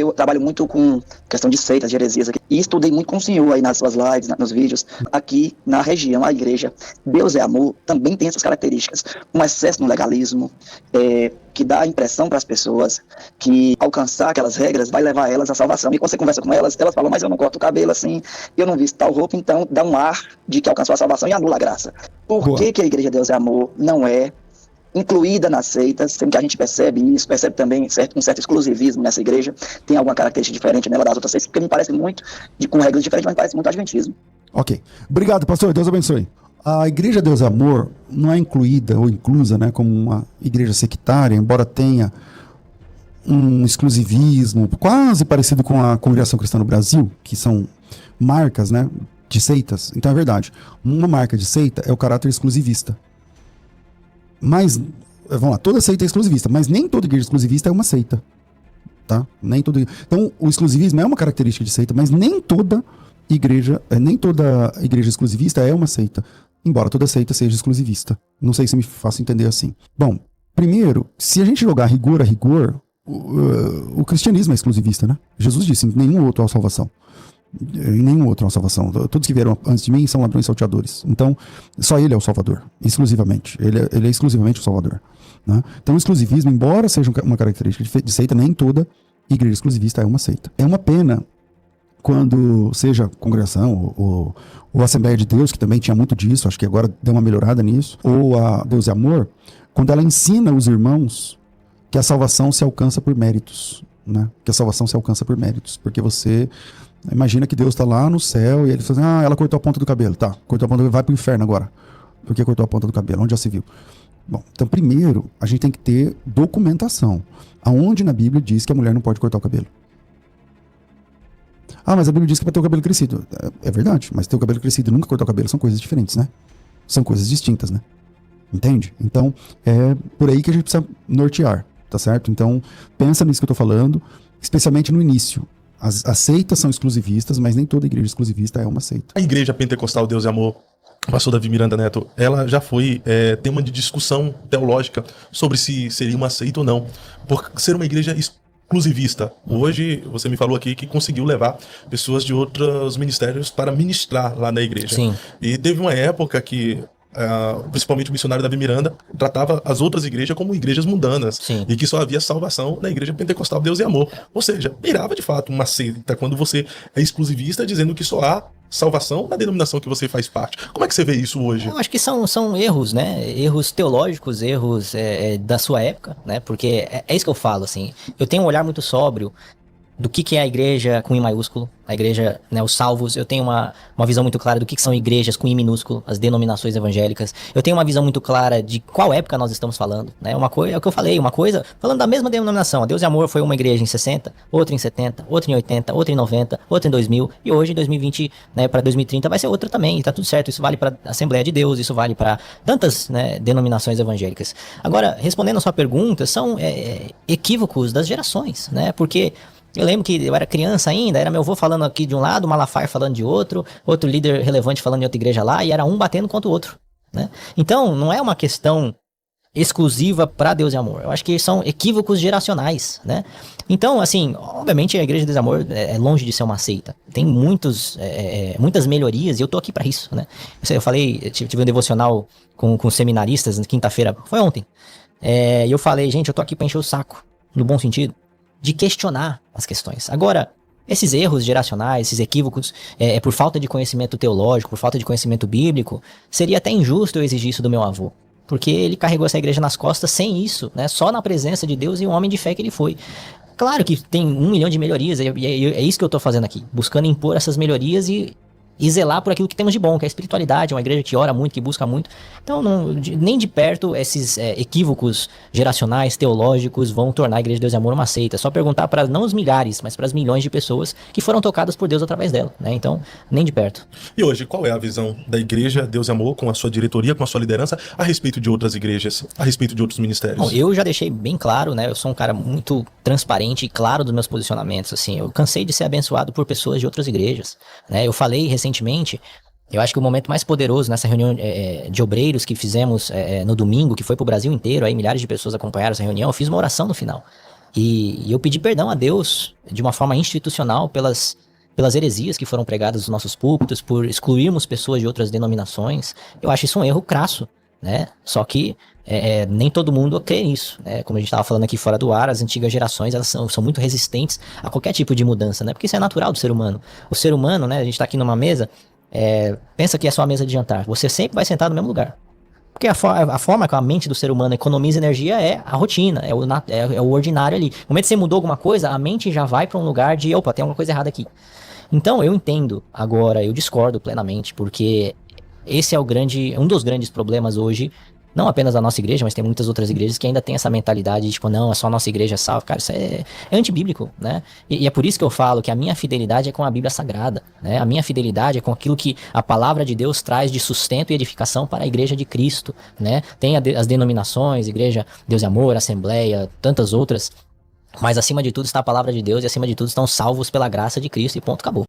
eu trabalho muito com questão de seitas, de heresias aqui, e estudei muito com o senhor aí nas suas lives, nos vídeos. Aqui na região, a igreja Deus é Amor também tem essas características. Um excesso no legalismo, que dá a impressão para as pessoas que alcançar aquelas regras vai levar elas à salvação. E quando você conversa com elas, elas falam, mas eu não corto o cabelo assim, eu não visto tal roupa, então dá um ar de que alcançou a salvação e anula a graça. Por que a igreja Deus é Amor não é incluída nas seitas, sendo que a gente percebe isso, percebe também um certo exclusivismo nessa igreja, tem alguma característica diferente nela das outras seitas, porque me parece muito, com regras diferentes, mas me parece muito adventismo. Ok. Obrigado, pastor. Deus abençoe. A Igreja Deus é Amor não é incluída ou inclusa, né, como uma igreja sectária, embora tenha um exclusivismo quase parecido com a Congregação Cristã no Brasil, que são marcas, né, de seitas. Então é verdade. Uma marca de seita é o caráter exclusivista. Mas, vamos lá, toda seita é exclusivista, mas nem toda igreja exclusivista é uma seita, tá? Então, o exclusivismo é uma característica de seita, mas nem toda igreja exclusivista é uma seita, embora toda seita seja exclusivista. Não sei se me faço entender assim. Bom, primeiro, se a gente jogar rigor a rigor, o cristianismo é exclusivista, né? Jesus disse, em nenhum outro há salvação. Em nenhum outro há salvação. Todos que vieram antes de mim são ladrões e salteadores. Então, só ele é o Salvador, exclusivamente. Ele é exclusivamente o Salvador, né? Então, o exclusivismo, embora seja uma característica de seita, nem toda igreja exclusivista é uma seita. É uma pena quando seja congregação ou Assembleia de Deus, que também tinha muito disso, acho que agora deu uma melhorada nisso, ou a Deus é Amor, quando ela ensina os irmãos que a salvação se alcança por méritos, né? Que a salvação se alcança por méritos, porque você imagina que Deus está lá no céu e ele fala assim, ela cortou a ponta do cabelo. Tá, cortou a ponta do cabelo, vai pro inferno agora. Por que cortou a ponta do cabelo? Onde já se viu? Bom, então primeiro a gente tem que ter documentação. Aonde na Bíblia diz que a mulher não pode cortar o cabelo? Mas a Bíblia diz que é para ter o cabelo crescido. É verdade, mas ter o cabelo crescido e nunca cortar o cabelo são coisas diferentes, né? São coisas distintas, né? Entende? Então, é por aí que a gente precisa nortear, tá certo? Então, pensa nisso que eu tô falando, especialmente no início. As seitas são exclusivistas, mas nem toda igreja exclusivista é uma seita. A Igreja Pentecostal Deus e Amor, pastor Davi Miranda Neto, ela já foi tema de discussão teológica sobre se seria uma seita ou não, por ser uma igreja exclusivista. Hoje, você me falou aqui que conseguiu levar pessoas de outros ministérios para ministrar lá na igreja. Sim. E teve uma época que principalmente o missionário Davi Miranda tratava as outras igrejas como igrejas mundanas. Sim. E que só havia salvação na Igreja Pentecostal Deus e Amor. Ou seja, virava de fato uma seita quando você é exclusivista dizendo que só há salvação na denominação que você faz parte. Como é que você vê isso hoje? Eu acho que são erros, né? Erros teológicos, erros da sua época, né? Porque é isso que eu falo, assim. Eu tenho um olhar muito sóbrio do que é a igreja com I maiúsculo, a igreja, né, os salvos. Eu tenho uma visão muito clara do que são igrejas com I minúsculo, as denominações evangélicas. Eu tenho uma visão muito clara de qual época nós estamos falando, né? Uma coisa, é o que eu falei, uma coisa, falando da mesma denominação, a Deus e Amor foi uma igreja em 60, outra em 70, outra em 80, outra em 90, outra em 2000, e hoje, em 2020, né, para 2030, vai ser outra também, e tá tudo certo. Isso vale para a Assembleia de Deus, isso vale para tantas, né, denominações evangélicas. Agora, respondendo a sua pergunta, são equívocos das gerações, né? Porque eu lembro que eu era criança ainda, era meu avô falando aqui de um lado, Malafaia falando de outro líder relevante falando em outra igreja lá, e era um batendo contra o outro, né? Então, não é uma questão exclusiva para Deus e Amor. Eu acho que são equívocos geracionais, né? Então, assim, obviamente a Igreja Deus e Amor é longe de ser uma seita. Tem muitas melhorias e eu tô aqui para isso, né? Eu falei, tive um devocional com seminaristas na quinta-feira, foi ontem, e eu falei, gente, eu tô aqui para encher o saco, no bom sentido, de questionar as questões. Agora, esses erros geracionais, esses equívocos, por falta de conhecimento teológico, por falta de conhecimento bíblico, seria até injusto eu exigir isso do meu avô. Porque ele carregou essa igreja nas costas sem isso, né? Só na presença de Deus e um homem de fé que ele foi. Claro que tem 1 milhão de melhorias, e é isso que eu tô fazendo aqui. Buscando impor essas melhorias e zelar por aquilo que temos de bom, que é a espiritualidade, uma igreja que ora muito, que busca muito. Então, nem de perto esses equívocos geracionais, teológicos, vão tornar a Igreja de Deus e Amor uma seita. É só perguntar para não os milhares, mas para as milhões de pessoas que foram tocadas por Deus através dela, né? Então, nem de perto. E hoje, qual é a visão da Igreja Deus e Amor, com a sua diretoria, com a sua liderança, a respeito de outras igrejas, a respeito de outros ministérios? Bom, eu já deixei bem claro, né? Eu sou um cara muito transparente e claro dos meus posicionamentos, assim. Eu cansei de ser abençoado por pessoas de outras igrejas, né? Eu falei recentemente, eu acho que o momento mais poderoso nessa reunião de obreiros que fizemos no domingo, que foi pro Brasil inteiro, aí milhares de pessoas acompanharam essa reunião, eu fiz uma oração no final. E eu pedi perdão a Deus de uma forma institucional pelas heresias que foram pregadas nos nossos púlpitos, por excluirmos pessoas de outras denominações. Eu acho isso um erro crasso, né? Só que nem todo mundo crê nisso, né? Como a gente estava falando aqui fora do ar, as antigas gerações elas são muito resistentes a qualquer tipo de mudança, né? Porque isso é natural do ser humano. O ser humano, né? A gente está aqui numa mesa, pensa que é só a mesa de jantar. Você sempre vai sentar no mesmo lugar. Porque a forma que a mente do ser humano economiza energia é a rotina, é o ordinário ali. No momento que você mudou alguma coisa, a mente já vai para um lugar de, opa, tem alguma coisa errada aqui. Então, eu entendo agora, eu discordo plenamente, porque esse é um dos grandes problemas hoje, não apenas da nossa igreja, mas tem muitas outras igrejas que ainda tem essa mentalidade de, tipo, não, é só a nossa igreja salva. Cara, isso é antibíblico, né? E é por isso que eu falo que a minha fidelidade é com a Bíblia Sagrada, né? A minha fidelidade é com aquilo que a palavra de Deus traz de sustento e edificação para a igreja de Cristo, né? Tem as denominações, Igreja Deus e Amor, Assembleia, tantas outras, mas acima de tudo está a palavra de Deus e acima de tudo estão salvos pela graça de Cristo e ponto, acabou.